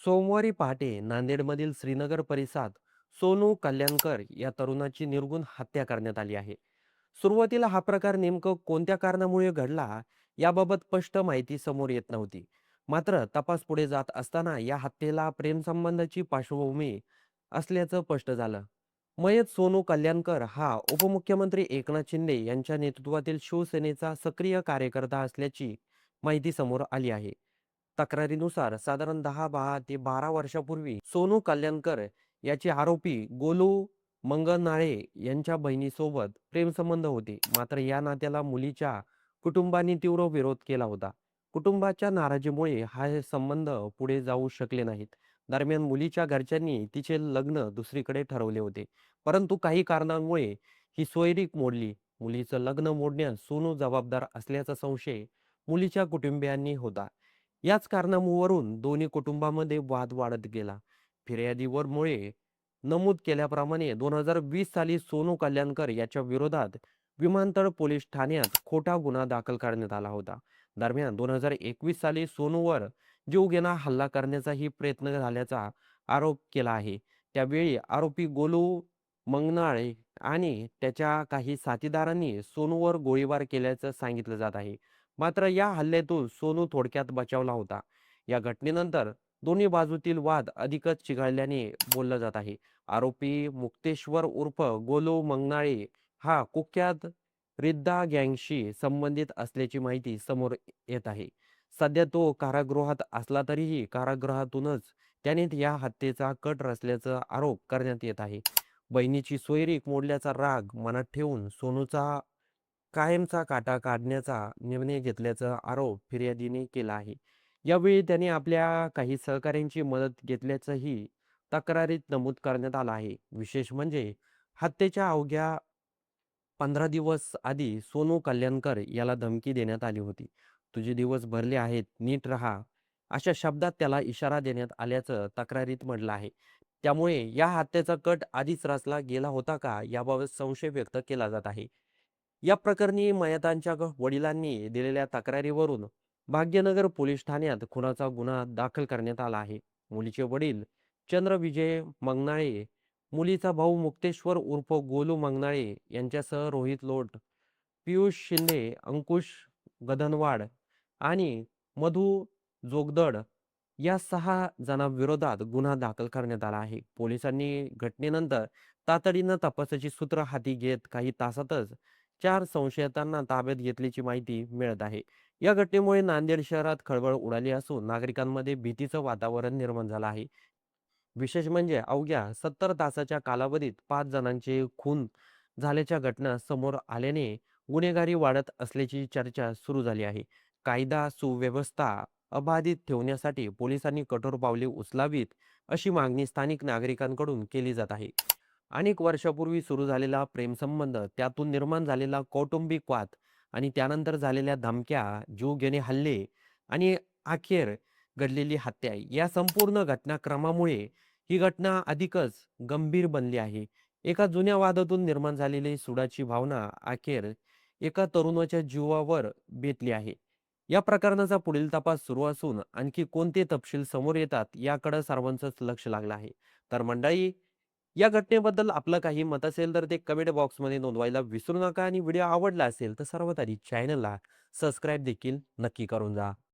सोमवारी पहाटे नांदेडमधील श्रीनगर परिसरात सोनू कल्याणकर या तरुणाची निर्घृण हत्या करण्यात आली आहे. सुरुवातीला हा प्रकार नेमकं कोणत्या कारणामुळे घडला याबाबत स्पष्ट माहिती समोर येत नव्हती. मात्र तपास पुढे जात असताना या हत्येला प्रेमसंबंधाची पार्श्वभूमी असल्याचं स्पष्ट झालं. मयत सोनू कल्याणकर हा उपमुख्यमंत्री एकनाथ शिंदे यांच्या नेतृत्वातील शिवसेनेचा सक्रिय कार्यकर्ता असल्याची माहिती समोर आली आहे. तक्रारीनुसार साधारण 10 ते 12 वर्षापूर्वी सोनू कल्याणकर याचे आरोपी गोलू मंगनाळे यांच्या बहिणीसोबत प्रेमसंबंध होते. मात्र या नात्याला मुलीच्या कुटुंबांनी तीव्र विरोध केला होता. कुटुंबाच्या नाराजीमुळे हा संबंध पुढे जाऊ शकले नाहीत. दरम्यान मुलीच्या घरच्यांनी तिचे लग्न दुसरीकडे ठरवले होते. परंतु काही कारणांमुळे ही सोयरीक मोडली. मुलीचं लग्न मोडण्यास सोनू जबाबदार असल्याचा संशय मुलीच्या कुटुंबियांनी होता. याच कारणावरून दोन्ही कुटुंबामध्ये वाद वाढत गेला. फिर्यादीवरमुळे नमूद केल्याप्रमाणे 2020 साली सोनू कल्याणकर याच्या विरोधात विमानतळ पोलीस ठाण्यात खोटा गुन्हा दाखल करण्यात आला होता. दरम्यान 2021 साली सोनूवर जीवघेणा हल्ला करण्याचाही प्रयत्न झाल्याचा आरोप केला आहे. त्यावेळी आरोपी गोलू मंगनाळे आणि त्याच्या काही साथीदारांनी सोनूवर गोळीबार केल्याचं सांगितलं जात आहे. मात्र या हल्ल्यातून सोनू थोडक्यात बचावला होता. या घटनेनंतर दोन्ही बाजूतील वाद अधिकच चिघळल्याने बोललं जात आहे. आरोपी मुक्तेश्वर उर्फ गोलू मंगनाळे हा कुख्यात रिद्दा गँगशी संबंधित असल्याची माहिती समोर येत आहे. सध्या तो कारागृहात असला तरीही कारागृहातूनच त्याने या हत्येचा कट रचल्याचा आरोप करण्यात येत आहे. बहिणीची सोयरीक मोडल्याचा राग मनात ठेवून सोनूचा कायमचा काटा काढण्याचा निर्णय घेतल्याचा आरोप फिर्यादीने केला आहे. यावेळी त्याने आपल्या काही सहकाऱ्यांची मदत घेतल्याचंही तक्रारीत नमूद करण्यात आलं आहे. विशेष म्हणजे हत्येच्या अवघ्या 15 दिवस आधी सोनू कल्याणकर याला धमकी देण्यात आली होती. तुझे दिवस भरले आहेत, नीट राहा. अशा शब्दात त्याला इशारा देण्यात आल्याचं तक्रारीत म्हटलं आहे. त्यामुळे या हत्येचा कट आधीच रचला गेला होता का याबाबत संशय व्यक्त केला जात आहे. या प्रकरणी मयतांच्या वडिलांनी दिलेल्या तक्रारीवरून भाग्यनगर पोलीस ठाण्यात खुनाचा गुन्हा दाखल करण्यात आला आहे. मुलीचे वडील चंद्रविजय मंगनाळे, मुलीचा भाऊ मुक्तेश्वर उर्फ गोलू मंगनाळे यांच्यासह रोहित लोट, पियुष शिंदे, अंकुश गधनवाड आणि मधु जोगदड या 6 जणांविरोधात गुन्हा दाखल करण्यात आला आहे. पोलिसांनी घटनेनंतर तातडीनं तपासाची सूत्र हाती घेत काही तासातच 4 संशयितांना ताब्यात घेतल्याची माहिती मिळत आहे. या घटनेमुळे नांदेड शहरात खळबळ उडाली असून नागरिकांमध्ये भीतीचं वातावरण निर्माण झालं आहे. विशेष म्हणजे अवघ्या 70 तासाच्या कालावधीत 5 जणांचे खून झाल्याच्या घटना समोर आल्याने गुन्हेगारी वाढत असल्याची चर्चा सुरू झाली आहे. कायदा सुव्यवस्था अबाधित ठेवण्यासाठी पोलिसांनी कठोर पावले उचलावीत अशी मागणी स्थानिक नागरिकांकडून केली जात आहे. अनेक वर्षापूर्वी सुरू झालेला प्रेमसंबंध, त्यातून निर्माण झालेला कौटुंबिक वाद आणि त्यानंतर झालेल्या धमक्या, जीवघेणे हल्ले आणि अखेर घडलेली हत्या या संपूर्ण घटनाक्रमामुळे ही घटना अधिकच गंभीर बनली आहे. एका जुन्या वादातून निर्माण झालेली सुडाची भावना अखेर एका तरुणाच्या जीवावर बेतली आहे. या प्रकरणाचा पुढील तपास सुरू असून आणखी कोणते तपशील समोर येतात याकडे सर्वांचंच लक्ष लागलं आहे. तर मंडळी, या घटनेबद्दल आपलं काही मत असेल तर ते कमेंट बॉक्समध्ये नोंदवायला विसरू नका आणि व्हिडिओ आवडला असेल तर सर्वात आधी चॅनलला सबस्क्राईब देखील नक्की करून जा.